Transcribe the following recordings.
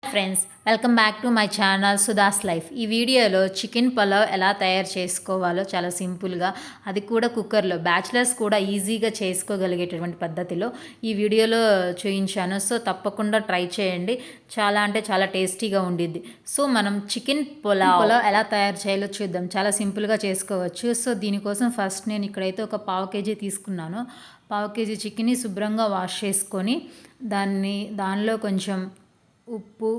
Friends, welcome back to my channel Sudha's life. ఈ వీడియోలో chicken pulao ఎలా తయారు చేసుకోవాలో చాలా సింపుల్గా, అది కూడా కుక్కర్లో బ్యాచిలర్స్ కూడా ఈజీగా చేసుకోగలిగేటటువంటి పద్ధతిలో ఈ వీడియోలో చూపించాను. సో తప్పకుండా ట్రై చేయండి. చాలా అంటే చాలా టేస్టీగా ఉండిద్ది. సో మనం చికెన్ పలావ్ ఎలా తయారు చేయాలో చూద్దాం. చాలా సింపుల్గా చేసుకోవచ్చు. సో దీనికోసం ఫస్ట్ నేను ఇక్కడైతే ఒక పావు కేజీ తీసుకున్నాను. పావు కేజీ చికెన్ని శుభ్రంగా వాష్ చేసుకొని దానిలో కొంచెం ఉప్పు,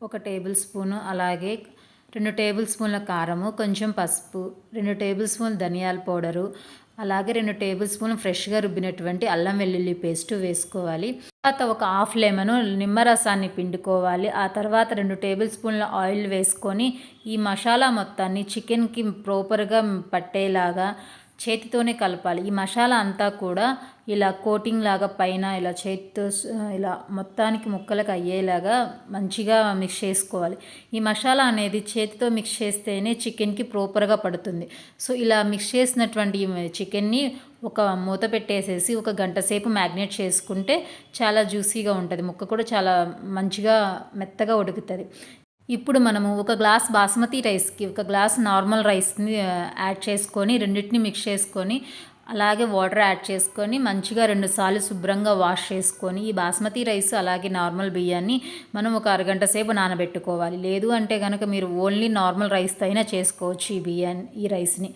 ఒక టేబుల్ స్పూను, అలాగే 2 టేబుల్ స్పూన్ల కారము, కొంచెం పసుపు, 2 టేబుల్ స్పూన్ల ధనియాల పౌడరు, అలాగే 2 టేబుల్ స్పూన్లు ఫ్రెష్గా రుబ్బినటువంటి అల్లం వెల్లుల్లి పేస్ట్ వేసుకోవాలి. తర్వాత ఒక హాఫ్ లెమను నిమ్మరసాన్ని పిండుకోవాలి. ఆ తర్వాత 2 టేబుల్ స్పూన్ల ఆయిల్ వేసుకొని ఈ మసాలా మొత్తాన్ని చికెన్కి ప్రాపర్గా పట్టేలాగా చేతితోనే కలపాలి. ఈ మసాలా అంతా కూడా ఇలా కోటింగ్ లాగా పైన ఇలా చేతితో ఇలా మొత్తానికి ముక్కలకు అయ్యేలాగా మంచిగా మిక్స్ చేసుకోవాలి. ఈ మసాలా అనేది చేతితో మిక్స్ చేస్తేనే చికెన్కి ప్రాపర్గా పడుతుంది. సో ఇలా మిక్స్ చేసినటువంటి చికెన్ని ఒక మూత పెట్టేసేసి ఒక గంట సేపు మ్యాగ్నేట్ చేసుకుంటే చాలా జ్యూసీగా ఉంటుంది. ముక్క కూడా చాలా మంచిగా మెత్తగా ఉడుకుతుంది. ఇప్పుడు మనము ఒక గ్లాస్ బాస్మతి రైస్కి ఒక గ్లాస్ నార్మల్ రైస్ని యాడ్ చేసుకొని రెండింటిని మిక్స్ చేసుకొని అలాగే వాటర్ యాడ్ చేసుకొని మంచిగా 2 సార్లు శుభ్రంగా వాష్ చేసుకొని ఈ బాస్మతి రైస్ అలాగే నార్మల్ బియ్యాన్ని మనం ఒక అరగంట సేపు నానబెట్టుకోవాలి. లేదు అంటే కనుక మీరు ఓన్లీ నార్మల్ రైస్తో అయినా చేసుకోవచ్చు ఈ రైస్ని.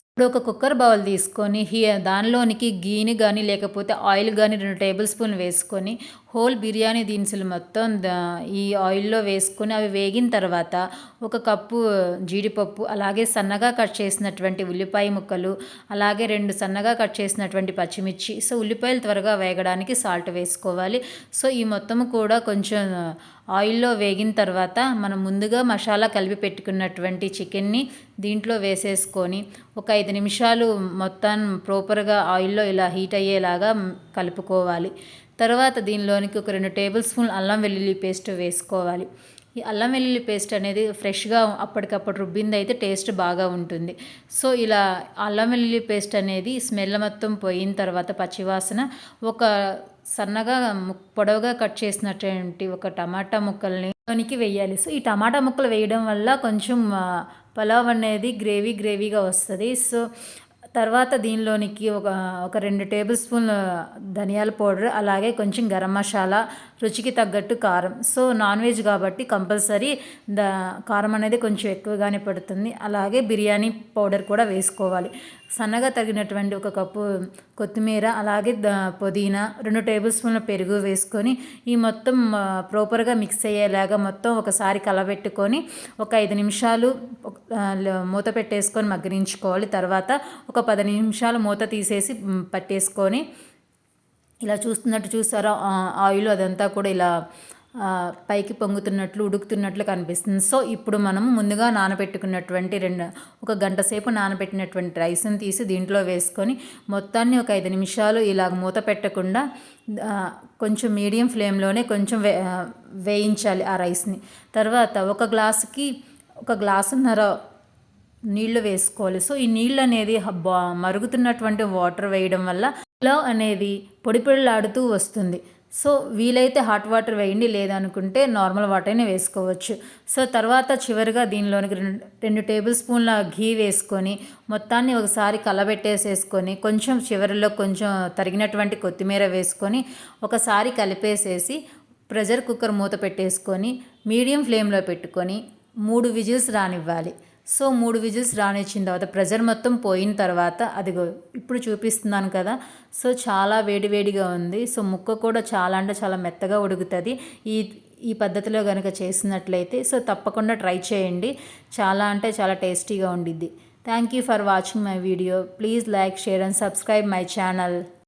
ఇప్పుడు ఒక కుక్కర్ బౌల్ తీసుకొని దానిలోనికి గీని కానీ లేకపోతే ఆయిల్ కానీ 2 టేబుల్ స్పూన్లు వేసుకొని హోల్ బిర్యానీ దినుసులు మొత్తం ఈ ఆయిల్లో వేసుకొని అవి వేగిన తర్వాత ఒక కప్పు జీడిపప్పు, అలాగే సన్నగా కట్ చేసినటువంటి ఉల్లిపాయ ముక్కలు, అలాగే 2 సన్నగా కట్ చేసినటువంటి పచ్చిమిర్చి. సో ఉల్లిపాయలు త్వరగా వేగడానికి సాల్ట్ వేసుకోవాలి. సో ఈ మొత్తం కూడా కొంచెం ఆయిల్లో వేగిన తర్వాత మనం ముందుగా మసాలా కలిపి పెట్టుకున్నటువంటి చికెన్ని దీంట్లో వేసేసుకొని ఒక 5 నిమిషాలు మొత్తం ప్రాపర్గా ఆయిల్లో ఇలా హీట్ అయ్యేలాగా కలుపుకోవాలి. తర్వాత దీనిలోనికి ఒక 2 టేబుల్ స్పూన్లు అల్లం వెల్లుల్లి పేస్ట్ వేసుకోవాలి. ఈ అల్లం వెల్లుల్లి పేస్ట్ అనేది ఫ్రెష్గా అప్పటికప్పుడు రుబ్బింది అయితే టేస్ట్ బాగా ఉంటుంది. సో ఇలా అల్లం వెల్లుల్లి పేస్ట్ అనేది స్మెల్ మొత్తం పోయిన తర్వాత పచ్చివాసన ఒక సన్నగా పొడవుగా కట్ చేసినటువంటి ఒక టమాటా ముక్కల్ని దానికి వేయాలి. సో ఈ టమాటా ముక్కలు వేయడం వల్ల కొంచెం పలావ్ అనేది గ్రేవీగా వస్తుంది. సో తర్వాత దీనిలోనికి ఒక 2 టేబుల్ స్పూన్ల ధనియాల పౌడర్, అలాగే కొంచెం గరం మసాలా, రుచికి తగ్గట్టు కారం. సో నాన్ వెజ్ కాబట్టి కంపల్సరీ కారం అనేది కొంచెం ఎక్కువగానే పడుతుంది. అలాగే బిర్యానీ పౌడర్ కూడా వేసుకోవాలి. సన్నగా తగినటువంటి ఒక కప్పు కొత్తిమీర, అలాగే పుదీనా, 2 టేబుల్ స్పూన్ల పెరుగు వేసుకొని ఈ మొత్తం ప్రాపర్గా మిక్స్ అయ్యేలాగా మొత్తం ఒకసారి కలబెట్టుకొని ఒక 5 నిమిషాలు మూత పెట్టేసుకొని మగ్గనించుకోవాలి. తర్వాత ఒక 10 నిమిషాలు మూత తీసేసి పట్టేసుకొని ఇలా చూసారా ఆయిల్ అదంతా కూడా ఇలా పైకి పొంగుతున్నట్లు ఉడుకుతున్నట్లు కనిపిస్తుంది. సో ఇప్పుడు మనం ముందుగా నానబెట్టుకున్నటువంటి ఒక గంట సేపు నానబెట్టినటువంటి రైస్ని తీసి దీంట్లో వేసుకొని మొత్తాన్ని ఒక 5 నిమిషాలు ఇలా మూత పెట్టకుండా కొంచెం మీడియం ఫ్లేమ్లోనే కొంచెం వేయించాలి ఆ రైస్ని. తర్వాత ఒక గ్లాసుకి ఒక గ్లాసున్నర నీళ్లు వేసుకోవాలి. సో ఈ నీళ్ళు అనేది మరుగుతున్నటువంటి వాటర్ వేయడం వల్ల పులావ్ అనేది పొడి పొడిలాడుతూ వస్తుంది. సో వీలైతే హాట్ వాటర్ వేయండి, లేదనుకుంటే నార్మల్ వాటర్ అయినా వేసుకోవచ్చు. సో తర్వాత చివరిగా దీనిలోనికి 2 టేబుల్ స్పూన్ల ఘీ వేసుకొని మొత్తాన్ని ఒకసారి కలబెట్టేసేసుకొని కొంచెం చివరిలో కొంచెం తరిగినటువంటి కొత్తిమీర వేసుకొని ఒకసారి కలిపేసేసి ప్రెషర్ కుక్కర్ మూత పెట్టేసుకొని మీడియం ఫ్లేమ్లో పెట్టుకొని 3 విజిల్స్ రానివ్వాలి. సో 3 విజిల్స్ రానిచ్చిన తర్వాత ప్రెషర్ మొత్తం పోయిన తర్వాత అదిగో ఇప్పుడు చూపిస్తున్నాను కదా. సో చాలా వేడిగా ఉంది. సో ముక్క కూడా చాలా అంటే చాలా మెత్తగా ఉడుకుతుంది ఈ పద్ధతిలో కనుక చేసినట్లయితే. సో తప్పకుండా ట్రై చేయండి. చాలా అంటే చాలా టేస్టీగా ఉండిద్ది. Thank you for watching my video. Please like, share and subscribe my channel.